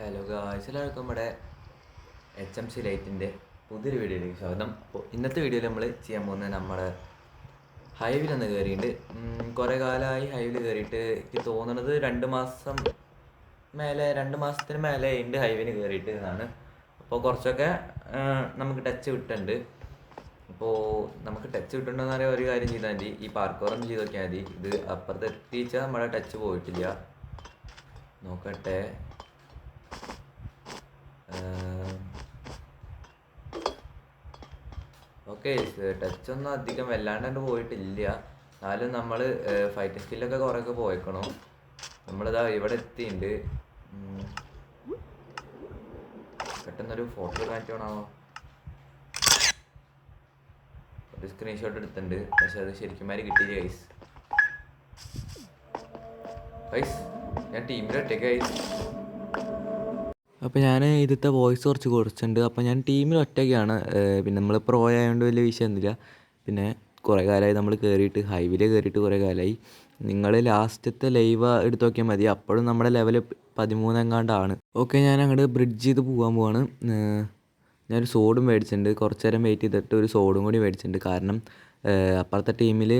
Hello guys, എല്ലാവർക്കും നമ്മുടെ HMC ലൈറ്റിൻ്റെ പുതിയൊരു വീഡിയോയിലേക്ക് സ്വാഗതം. അപ്പോൾ ഇന്നത്തെ വീഡിയോയിൽ നമ്മൾ ചെയ്യാൻ പോകുന്നത് നമ്മുടെ ഹൈവിലൊന്ന് കയറിയിട്ട് കുറേ കാലമായി ഹൈവിൽ കയറിയിട്ട് എനിക്ക് തോന്നുന്നത് 2 മാസത്തിന് മേലെ ഉണ്ട് ഹൈവിന് കയറിയിട്ട് എന്നാണ്. അപ്പോൾ കുറച്ചൊക്കെ നമുക്ക് ടച്ച് വിട്ടുണ്ട്. അപ്പോൾ നമുക്ക് ടച്ച് വിട്ടുണ്ടെന്ന് പറയാൻ ഒരു കാര്യം ചെയ്താൽ മതി, ഈ പാർക്കോറൊന്നും ചെയ്ത് നോക്കിയാൽ മതി. ഇത് അപ്പുറത്ത് എത്തിച്ചാൽ നമ്മുടെ ടച്ച് പോയിട്ടില്ല. നോക്കട്ടെ. ഓക്കെ, ടച്ചൊന്നും അധികം വല്ലാണ്ട് പോയിട്ടില്ല. എന്നാലും നമ്മൾ ഫൈറ്റിംഗ് സ്കില്ലൊക്കെ കുറേയൊക്കെ പോയിക്കണോ. നമ്മളിതാ ഇവിടെ എത്തിയിട്ടുണ്ട്. പെട്ടെന്നൊരു ഫോട്ടോ കാണിക്കണോ. ഒരു സ്ക്രീൻഷോട്ട് എടുത്തിട്ടുണ്ട്, പക്ഷെ അത് ശരിക്കുമാതിരി കിട്ടിയില്ല ഗൈസ്. ഞാൻ ടീമിലൊറ്റയ്ക്ക് ഗൈസ്. അപ്പോൾ ഞാൻ ഇതിലത്തെ വോയിസ് കുറച്ചിട്ടുണ്ട്. അപ്പോൾ ഞാൻ ടീമിൽ ഒറ്റയ്ക്കാണ്. പിന്നെ നമ്മൾ പ്രോ ആയതുകൊണ്ട് വലിയ വിഷയമൊന്നുമില്ല. പിന്നെ കുറേ കാലമായി നമ്മൾ കയറിയിട്ട് ഹൈവിൽ കയറിയിട്ട് കുറേ കാലമായി. നിങ്ങൾ ലാസ്റ്റത്തെ ലൈവ് എടുത്ത് നോക്കിയാൽ മതി, അപ്പോഴും നമ്മുടെ ലെവൽ 13 എങ്ങാണ്ടാണ്. ഓക്കെ, ഞാൻ അങ്ങോട്ട് ബ്രിഡ്ജ് ചെയ്ത് പോകാൻ പോവാണ്. ഞാനൊരു സോഡും മേടിച്ചിട്ടുണ്ട്. കുറച്ച് നേരം വെയിറ്റ് ചെയ്തിട്ട് ഒരു സോഡും കൂടി മേടിച്ചിട്ടുണ്ട്. കാരണം അപ്പുറത്തെ ടീമിൽ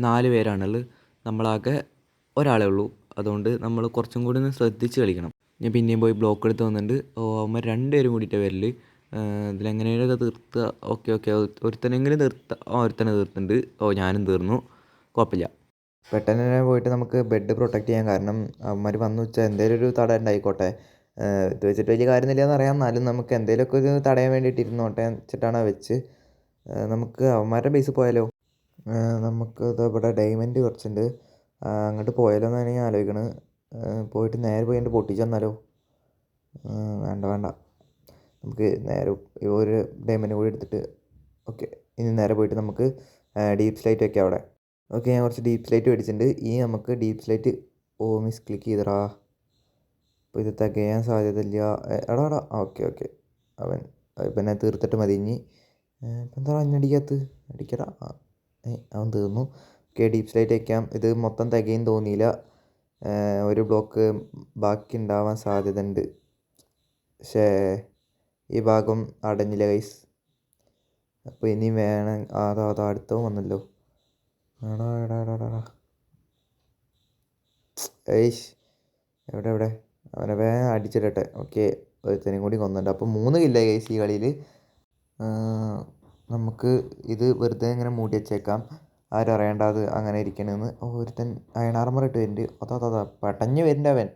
4 പേരാണുള്ളത്, നമ്മളാകെ ഒരാളേ ഉള്ളൂ. അതുകൊണ്ട് നമ്മൾ കുറച്ചും കൂടി ഒന്ന് ശ്രദ്ധിച്ച് കളിക്കണം. ഞാൻ പിന്നെയും പോയി ബ്ലോക്ക് എടുത്ത് വന്നിട്ടുണ്ട്. അവന്മാർ 2 പേരും കൂടിയിട്ടാണ് വരൽ. ഇതിലെങ്ങനെയൊക്കെ തീർത്തുക. ഓക്കെ, ഒരുത്തനെങ്കിലും ഒരുത്തനെ തീർത്തിട്ടുണ്ട്. ഞാനും തീർന്നു, കുഴപ്പമില്ല. പെട്ടെന്ന് തന്നെ പോയിട്ട് നമുക്ക് ബെഡ് പ്രൊട്ടക്റ്റ് ചെയ്യാം. കാരണം അവന്മാർ വന്നു വെച്ചാൽ എന്തെങ്കിലും ഒരു തട ഉണ്ടായിക്കോട്ടെ. ഇത് വെച്ചിട്ട് വലിയ കാര്യമൊന്നുമില്ല എന്നറിയാം, എന്നാലും നമുക്ക് എന്തെങ്കിലുമൊക്കെ ഒരു തടയാൻ വേണ്ടിയിട്ട് ഇരുന്നോട്ടെ വെച്ചിട്ടാണ് വെച്ച്. നമുക്ക് അവന്മാരുടെ ബേസ് പോയാലോ. നമുക്ക് ഇവിടെ ഡയമണ്ട് കുറച്ചുണ്ട്, അങ്ങോട്ട് പോയാലോ എന്നാണ് ഞാൻ ആലോചിക്കണത്. പോയിട്ട് നേരെ പോയി എൻ്റെ പൊട്ടിച്ച് തന്നാലോ. വേണ്ട, നമുക്ക് നേരെ ഒരു ഡയമണ്ട് കൂടി എടുത്തിട്ട് ഓക്കെ ഇനി നേരെ പോയിട്ട് നമുക്ക് ഡീപ്പ് സ്ലൈറ്റ് വയ്ക്കാം അവിടെ. ഓക്കെ, ഞാൻ കുറച്ച് ഡീപ്പ് സ്ലൈറ്റ് മേടിച്ചിട്ടുണ്ട്. ഈ നമുക്ക് ഡീപ്പ് സ്ലൈറ്റ് മിസ് ക്ലിക്ക് ചെയ്തടാ. അപ്പോൾ ഇത് തികയാൻ സാധ്യതയില്ല. എടാ ഓക്കെ അവൻ പിന്നെ തീർത്തിട്ട് മതി. ഇനി എന്താ അടിക്കടാ. അവൻ തീർന്നു. ഓക്കെ, ഡീപ്പ് സ്ലൈറ്റ് വയ്ക്കാം. ഇത് മൊത്തം തികയും തോന്നിയില്ല, ഒരു ബ്ലോക്ക് ബാക്കി ഉണ്ടാവാൻ സാധ്യത ഉണ്ട്. പക്ഷേ ഈ ഭാഗം അടഞ്ഞില്ല ഗൈസ്. അപ്പോൾ ഇനി വേണം. അതാ അടുത്തവും വന്നല്ലോ. എടാ ഏയ്ഷ്, എവിടെ അവനെ വേഗം അടിച്ചിടട്ടെ. ഓക്കെ, ഒരുത്തനെയും കൂടി കൊന്നുണ്ട്. അപ്പോൾ 3 കില്ല ഗൈസ് ഈ കളിയിൽ. നമുക്ക് ഇത് വെറുതെ ഇങ്ങനെ മൂടി വെച്ചേക്കാം, ആരും അറിയേണ്ട അത് അങ്ങനെ ഇരിക്കണമെന്ന്. ഒരുത്തൻ അയൺ ആർമർ ഇട്ട് വരുന്നുണ്ട്. അതാ പടഞ്ഞ് വരുന്നുണ്ട് അവൻ.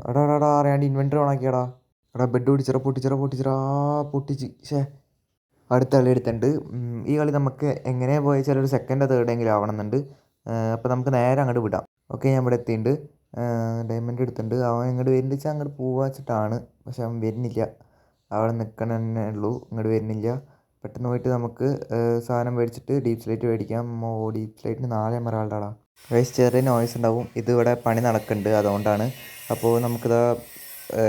എടാ അറിയാണ്ട് ഇൻവെൻറ്ററി ഓണാക്കിയടാ. ബെഡ് പൊട്ടിച്ച്. അടുത്ത കളി എടുത്തിട്ടുണ്ട്. ഈ കളി നമുക്ക് എങ്ങനെ പോയാൽ ഒരു സെക്കൻഡ് തേർഡെങ്കിലും ആവണമെന്നുണ്ട്. അപ്പോൾ നമുക്ക് നേരെ അങ്ങോട്ട് വിടാം. ഓക്കെ, ഞാൻ ഇവിടെ എത്തിയിട്ടുണ്ട്. ഡയമണ്ട് എടുത്തിട്ടുണ്ട്. അവൻ ഇങ്ങോട്ട് വരുന്നുണ്ട് വെച്ചാൽ അങ്ങോട്ട് പോവാ വെച്ചിട്ടാണ്, പക്ഷെ അവൻ വരുന്നില്ല. അവിടെ നിൽക്കണ തന്നെ ഉള്ളൂ, ഇങ്ങോട്ട് വരുന്നില്ല. പെട്ടെന്ന് പോയിട്ട് നമുക്ക് സാധനം മേടിച്ചിട്ട് ഡീപ്പ് സ്ലൈറ്റ് മേടിക്കാം. ഡീപ്പ് സ്ലൈറ്റിന് 4 എമറാൾഡാടാ. ചെറിയ നോയ്സ് ഉണ്ടാവും, ഇതിവിടെ പണി നടക്കുന്നുണ്ട്, അതുകൊണ്ടാണ്. അപ്പോൾ നമുക്കിതാ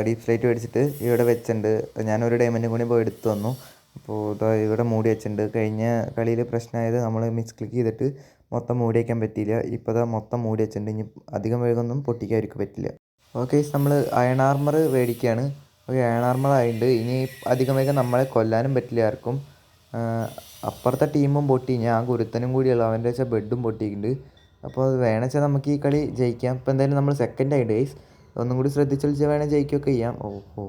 ഡീപ്പ് സ്ലൈറ്റ് മേടിച്ചിട്ട് ഇവിടെ വെച്ചിട്ടുണ്ട്. ഞാനൊരു ഡയമണ്ടും കൂടി പോയി എടുത്തു വന്നു. അപ്പോൾ ഇതാ ഇവിടെ മൂടി വെച്ചിട്ടുണ്ട്. കഴിഞ്ഞ കളിയിൽ പ്രശ്നമായത് നമ്മൾ മിസ് ക്ലിക്ക് ചെയ്തിട്ട് മൊത്തം മൂടി വയ്ക്കാൻ പറ്റിയില്ല. ഇപ്പോൾ ഇതാ മൊത്തം മൂടി വെച്ചിട്ടുണ്ട്. ഇനി അധികം വേഗമൊന്നും പൊട്ടിക്കാൻ അവർക്ക് പറ്റില്ല. ഓക്കെ, നമ്മൾ അയൺ ആർമർ മേടിക്കുകയാണ്. ഓക്കെ, അയൺ ആർമർ ആയിട്ടുണ്ട്. ഇനി അധികം വേഗം നമ്മളെ കൊല്ലാനും പറ്റില്ല ആർക്കും. അപ്പുറത്തെ ടീമും പൊട്ടി, ഞാൻ ഗുരുത്തനും കൂടിയുള്ള അവൻ്റെ വെച്ചാൽ ബെഡും പൊട്ടിയിട്ടുണ്ട്. അപ്പോൾ അത് വേണമെന്ന് വെച്ചാൽ നമുക്ക് ഈ കളി ജയിക്കാം. ഇപ്പോൾ എന്തായാലും നമ്മൾ സെക്കൻഡ് ആയിട്ട് ഗൈസ്. ഒന്നും കൂടി ശ്രദ്ധിച്ച് കളിച്ചാൽ വേണേൽ ജയിക്കുകയൊക്കെ ചെയ്യാം.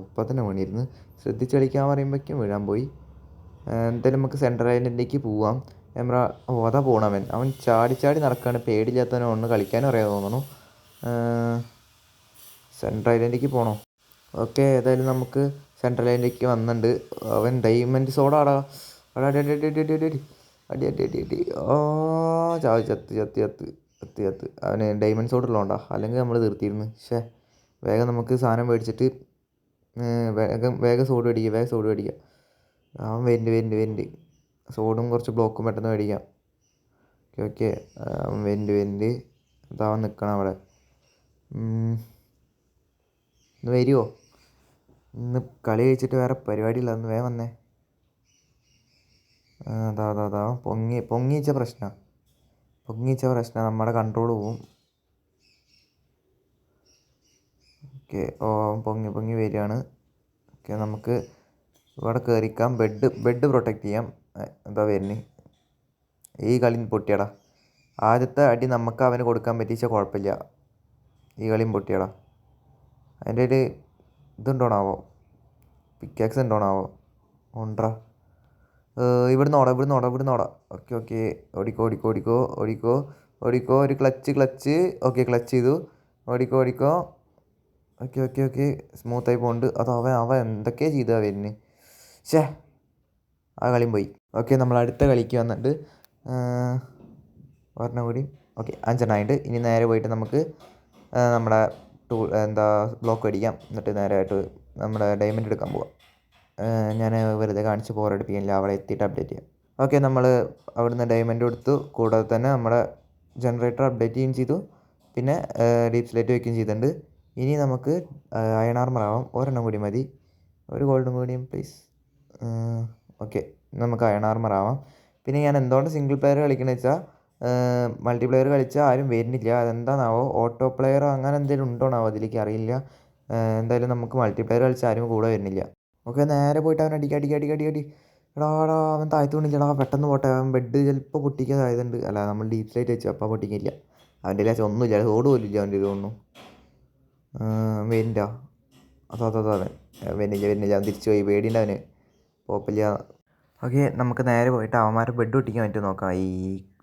ഇപ്പോൾ തന്നെ വീണിരുന്നു. ശ്രദ്ധിച്ച് കളിക്കാൻ പറയുമ്പോഴേക്കും വീഴാൻ പോയി. എന്തായാലും നമുക്ക് സെൻട്രൽ ഐലൻഡിലേക്ക് പോവാം. അതാ പോണവൻ. അവൻ ചാടി നടക്കുകയാണ്. പേടില്ലാത്തവനെ ഒന്ന് കളിക്കാനും അറിയാൻ തോന്നുന്നു. സെൻട്രൽ ഐലൻഡിലേക്ക് പോകണോ. ഓക്കെ, ഏതായാലും നമുക്ക് സെൻട്രൽ ഐലൻഡിലേക്ക് വന്നിട്ടുണ്ട്. അവൻ ഡയമണ്ട് സോഡാടാ. അടി. ചത്ത്. അവന് ഡയമണ്ട് സോഡ് ഉള്ളതുകൊണ്ടാ, അല്ലെങ്കിൽ നമ്മൾ തീർത്തിരുന്നു. വേഗം നമുക്ക് സാധനം മേടിച്ചിട്ട് വേഗം സോഡ് മേടിക്കുക. അവൻ വരുന്നുണ്ട്. സോഡും കുറച്ച് ബ്ലോക്കും പെട്ടെന്ന് മേടിക്കാം. ഓക്കെ, അവൻ വരുന്നുണ്ട്. അവൻ നിൽക്കണം അവിടെ. ഇന്ന് വരുമോ? ഇന്ന് കളി കഴിച്ചിട്ട് വേറെ പരിപാടിയില്ല, ഒന്ന് വേഗം വന്നേ. അതാ പൊങ്ങിച്ച പ്രശ്നം നമ്മുടെ കൺട്രോൾ പോവും. ഓക്കെ. ഓ പൊങ്ങി പൊങ്ങി വരികയാണ്. ഓക്കെ, നമുക്ക് ഇവിടെ കയറിക്കാം. ബെഡ് പ്രൊട്ടക്റ്റ് ചെയ്യാം. എന്താ വരുന്നത്? ഈ കളി പൊട്ടിയടാ. ആദ്യത്തെ അടി നമുക്ക് അവന് കൊടുക്കാൻ പറ്റിച്ച കുഴപ്പമില്ല. ഈ കളിയും പൊട്ടിയടാ. അതിൻ്റെ ഒരു ഇതുണ്ടോണാവോ? പിക്കാക്സ് ഉണ്ടോണാവോ? ഉണ്ടടാ. ഇവിടുന്ന് ഓടാ. Okay okay. ഓടിക്കോ ഓടിക്കോ ഓടിക്കോ ഓടിക്കോ ഓടിക്കോ. ഒരു ക്ലച്ച്. ഓക്കെ, ക്ലച്ച് ചെയ്തു. ഓടിക്കോ. ഓക്കെ. സ്മൂത്തായി പോകുന്നുണ്ട്. അത് അവൻ എന്തൊക്കെയാണ് ചെയ്തതാ വരുന്നത്. ഷേ, ആ കളിയും പോയി. ഓക്കെ, നമ്മൾ അടുത്ത കളിക്ക് വന്നിട്ട് ഒരെണ്ണം കൂടി. ഓക്കെ, 5 ആയിട്ട്. ഇനി നേരെ പോയിട്ട് നമുക്ക് നമ്മുടെ ബ്ലോക്ക് അടിക്കാം. എന്നിട്ട് നേരെ ആയിട്ട് നമ്മുടെ ഡയമണ്ട് എടുക്കാൻ പോവാം. ഞാൻ വെറുതെ കാണിച്ച് ബോറടിപ്പിക്കില്ല. അവിടെ എത്തിയിട്ട് അപ്ഡേറ്റ് ചെയ്യാം. ഓക്കെ, നമ്മൾ അവിടുന്ന് ഡയമണ്ട് എടുത്തു. കൂടാതെ തന്നെ നമ്മുടെ ജനറേറ്റർ അപ്ഡേറ്റ് ചെയ്യുകയും ചെയ്തു. പിന്നെ ഡീപ് സ്ലേറ്റ് വയ്ക്കുകയും ചെയ്തിട്ടുണ്ട്. ഇനി നമുക്ക് അയൺ ആർമർ ആവാം. ഒരെണ്ണം കൂടി മതി. ഒരു ഗോൾഡും കൂടിയും പ്ലീസ്. ഓക്കെ, നമുക്ക് അയൺ ആർമർ ആവാം. പിന്നെ ഞാൻ എന്തുകൊണ്ട് സിംഗിൾ പ്ലെയർ കളിക്കണമെന്ന് വെച്ചാൽ മൾട്ടിപ്ലെയർ കളിച്ചാൽ ആരും വരുന്നില്ല. അതെന്താണാവോ? ഓട്ടോ പ്ലെയറോ അങ്ങനെ എന്തെങ്കിലും ഉണ്ടോണാവോ അതിലേക്ക്, അറിയില്ല. എന്തായാലും നമുക്ക് മൾട്ടിപ്ലെയർ കളിച്ചാൽ ആരും കൂടെ വരുന്നില്ല. ഓക്കെ, നേരെ പോയിട്ട് അവൻ അടി. എടാ അവൻ താഴ്ത്തു കൊണ്ടില്ലടാ. പെട്ടെന്ന് പോട്ടെ. അവൻ ബെഡ് ചിലപ്പോൾ പൊട്ടിക്കാൻ സാധ്യതയുണ്ട്. അല്ല, നമ്മൾ ഡീപ് സ്ലേറ്റ് വെച്ചു, അപ്പോൾ പൊട്ടിക്കില്ല. അവൻ്റെ കയ്യിൽ ഒന്നുമില്ല. ഓട് പോലും ഇല്ല അവൻ്റെ ഇതൊന്നും. വരുന്നില്ല. അവൻ വരുന്നില്ല. അവൻ തിരിച്ചു പോയി. പേടിയുണ്ട് അവന്. കുഴപ്പമില്ല. ഓക്കെ, നമുക്ക് നേരെ പോയിട്ട് അവന്മാരെ ബെഡ് പൊട്ടിക്കാൻ പറ്റുമോ നോക്കാം. ഈ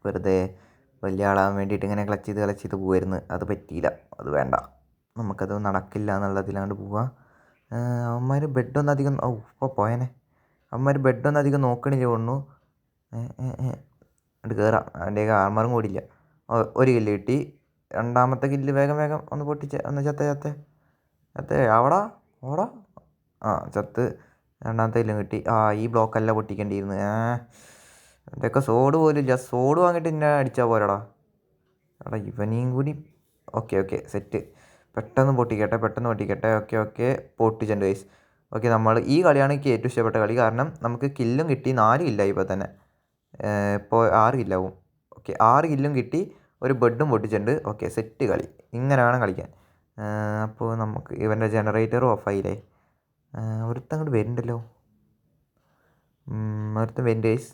വെറുതെ വലിയ ആളാകാൻ വേണ്ടിയിട്ട് ഇങ്ങനെ ക്ലച്ച് ചെയ്ത് പോകുമായിരുന്നു. അത് പറ്റിയില്ല. അത് വേണ്ട, നമുക്കത് നടക്കില്ല എന്നുള്ളതിലാണ്ട് പോവാം. അവന്മാർ ബെഡൊന്നും അധികം ഇപ്പോൾ പോയനെ. അവന്മാർ ബെഡൊന്നും അധികം നോക്കണില്ല തോന്നുന്നു. എന്നിട്ട് കയറാം. അവൻ്റെ ആർമറും കൂടിയില്ല. ഒരു കില്ല് കിട്ടി. രണ്ടാമത്തെ കില്ല് വേഗം ഒന്ന് പൊട്ടിച്ച്. ഒന്ന് ചത്തേ അവിടെ ഓടാ. ചത്ത്. രണ്ടാമത്തെ കില്ലും കിട്ടി. ഈ ബ്ലോക്കല്ല പൊട്ടിക്കേണ്ടിയിരുന്നു. ഇതൊക്കെ സോഡ് പോലും ഇല്ല. സോഡ് വാങ്ങിയിട്ട് എന്നെ അടിച്ചാൽ പോരടാ. എടാ ഇവനെയും കൂടി. Okay set. പെട്ടെന്ന് പൊട്ടിക്കട്ടെ. ഓക്കെ പൊട്ടിച്ചിട്ടുണ്ട് ഗൈസ്. ഓക്കെ, നമ്മൾ ഈ കളിയാണ് എനിക്ക് ഏറ്റവും ഇഷ്ടപ്പെട്ട കളി. കാരണം നമുക്ക് കില്ലും കിട്ടി. 4 കില്ലായി ഇപ്പോൾ തന്നെ. ഇപ്പോൾ 6 കില്ലാവും. ഓക്കെ, 6 കില്ലും കിട്ടി. ഒരു ബെഡും പൊട്ടിച്ചിട്ടുണ്ട്. ഓക്കെ, സെറ്റ് കളി. ഇങ്ങനെ വേണം കളിക്കാൻ. അപ്പോൾ നമുക്ക് ഇവൻ്റെ ജനറേറ്ററും ഓഫായില്ലേ. ഒരുത്തൻ അങ്ങോട്ട് വരുന്നുണ്ടല്ലോ. ഒരുത്തൻ വരുന്നുണ്ട് ഗൈസ്.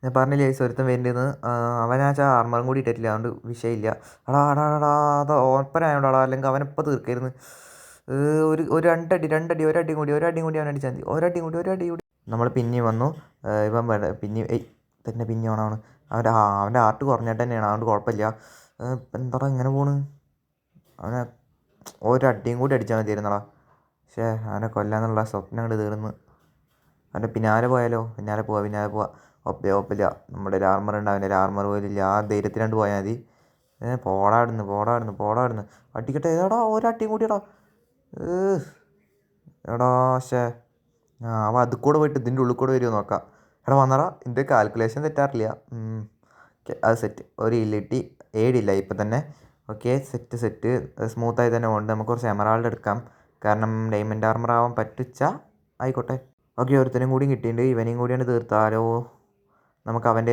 ഞാൻ പറഞ്ഞില്ലേ ഗൈസ്, ഒരുത്തൻ വരുന്നുണ്ടെന്ന്. അവനാച്ചാൽ ആർമറും കൂടി ഇട്ടിട്ടില്ല. അതുകൊണ്ട് വിഷയമില്ല. എടാ അത് ഓപ്പനായോണ്ടാടാ. അല്ലെങ്കിൽ അവനിപ്പോൾ തീർക്കായിരുന്നു. ഒരു ഒരടിയും കൂടി അവൻ അടിച്ചാൽ മതി. ഒരടി കൂടി. നമ്മൾ പിന്നെയും വന്നു. ഇവൻ പിന്നെ ഓണാണ്. അവൻ്റെ ആർട്ട് കുറഞ്ഞിട്ട് തന്നെയാണ്. അതുകൊണ്ട് കുഴപ്പമില്ല. എന്താടാ ഇങ്ങനെ പോണ്. അവനെ ഒരടിയും കൂടി അടിച്ചാൽ മതിയായിരുന്നടാ. പക്ഷേ അവനെ കൊല്ലാന്നുള്ള സ്വപ്നം അങ്ങോട്ട് തീർന്ന്. അവൻ്റെ പിന്നാലെ പോയാലോ? പിന്നാലെ പോവാം. ഒപ്പില്ല. നമ്മുടെ ഒരു ആർമർ ഉണ്ട്. അവൻ്റെ ഒരു ആർമർ പോലും ഇല്ല. ആ ധൈര്യത്തിലാണ്ട് പോയാൽ മതി. പോടാടുന്നു. അടിക്കട്ടെ. ഏടാ ഒരടിയും കൂടിയടാ. എടാ ശേ. അവൻ അതിൽ കൂടെ പോയിട്ട് ഇതിൻ്റെ ഉള്ളിൽ കൂടെ വരുമോ നോക്കാം. എടാ വന്നടാ. ഇതിൻ്റെ കാൽക്കുലേഷൻ തെറ്റാറില്ല. ഓക്കെ, അത് സെറ്റ്. ഒരു ഇല്ല കിട്ടി. 7 ഇല്ല ഇപ്പം തന്നെ. Okay, set. സ്മൂത്തായി തന്നെ പോകുന്നുണ്ട്. നമുക്ക് കുറച്ച് എമറാൾഡ് എടുക്കാം. കാരണം ഡയമണ്ട് ആർമർ ആവാൻ പറ്റിച്ചാൽ ആയിക്കോട്ടെ. ഓക്കെ, ഒരുത്തനും കൂടിയും കിട്ടിയിട്ടുണ്ട്. ഇവനെയും കൂടിയാണ് തീർത്താലോ. നമുക്ക് അവൻ്റെ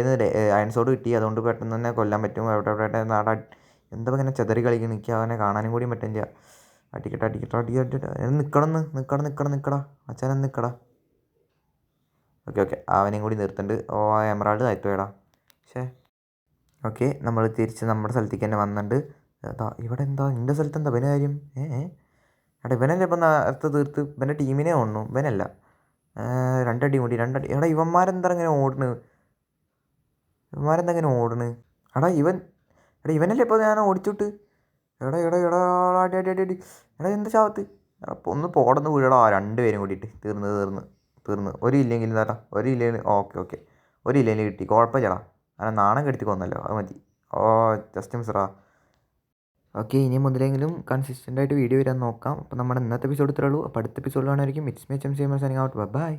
അയൺ സോഡ് കിട്ടി. അതുകൊണ്ട് പെട്ടെന്ന് തന്നെ കൊല്ലാൻ പറ്റും. എവിടെ നാട എന്താ ഇങ്ങനെ ചെതറി കളിക്കുന്നു. എനിക്ക് അവനെ കാണാനും കൂടിയും പറ്റില്ല. അടിക്കട്ടെ. നിൽക്കടാ അച്ഛനും നിൽക്കടാ. ഓക്കെ അവനെയും കൂടി നിർത്തുന്നുണ്ട്. എമറാൾഡ് താഴ്ത്തുവേടാ. പക്ഷേ ഓക്കെ, നമ്മൾ തിരിച്ച് നമ്മുടെ സ്ഥലത്തേക്ക് തന്നെ വന്നിട്ടുണ്ട്. ഇവിടെ എന്താ എൻ്റെ സ്ഥലത്ത് എന്താ ഇവന് കാര്യം? എടാ ഇവനല്ലേ ഇപ്പം നേരത്തെ തീർത്ത്. ഇവൻ്റെ ടീമിനെ ഓടണു. ഇവനല്ല. രണ്ടടി. എടാ ഇവന്മാരെന്താ ഇങ്ങനെ ഓടണ്. എടാ ഇവനല്ലേ ഇപ്പോൾ ഞാൻ ഓടിച്ചോട്ട്. എടാ അടി. എടാ എന്താ ചാവത്ത്. അപ്പോൾ ഒന്ന് പോടന്ന് വീഴടാ. 2 പേരും കൂടിയിട്ട് തീർന്ന്. ഒരു ഇല്ലെങ്കിൽ ഓക്കെ. ഒരു ഇല്ലെങ്കിൽ കിട്ടി. കുഴപ്പമില്ലടാ. അങ്ങനെ നാണം കെടുത്തി കൊന്നല്ലോ. അത് മതി. ജസ്റ്റ് മിസ്സറാ. ഓക്കെ, ഇനി മുതലെങ്കിലും കൺസിസ്റ്റൻ്റ് ആയിട്ട് വീഡിയോ വരാൻ നോക്കാം. അപ്പോൾ നമ്മുടെ ഇന്നത്തെ എപ്പിസോഡ് ഇത്രേ ഉള്ളൂ. അപ്പോൾ അടുത്ത എപ്പിസോഡ് കാണുമായിരിക്കും. It's me H M C signing out. By.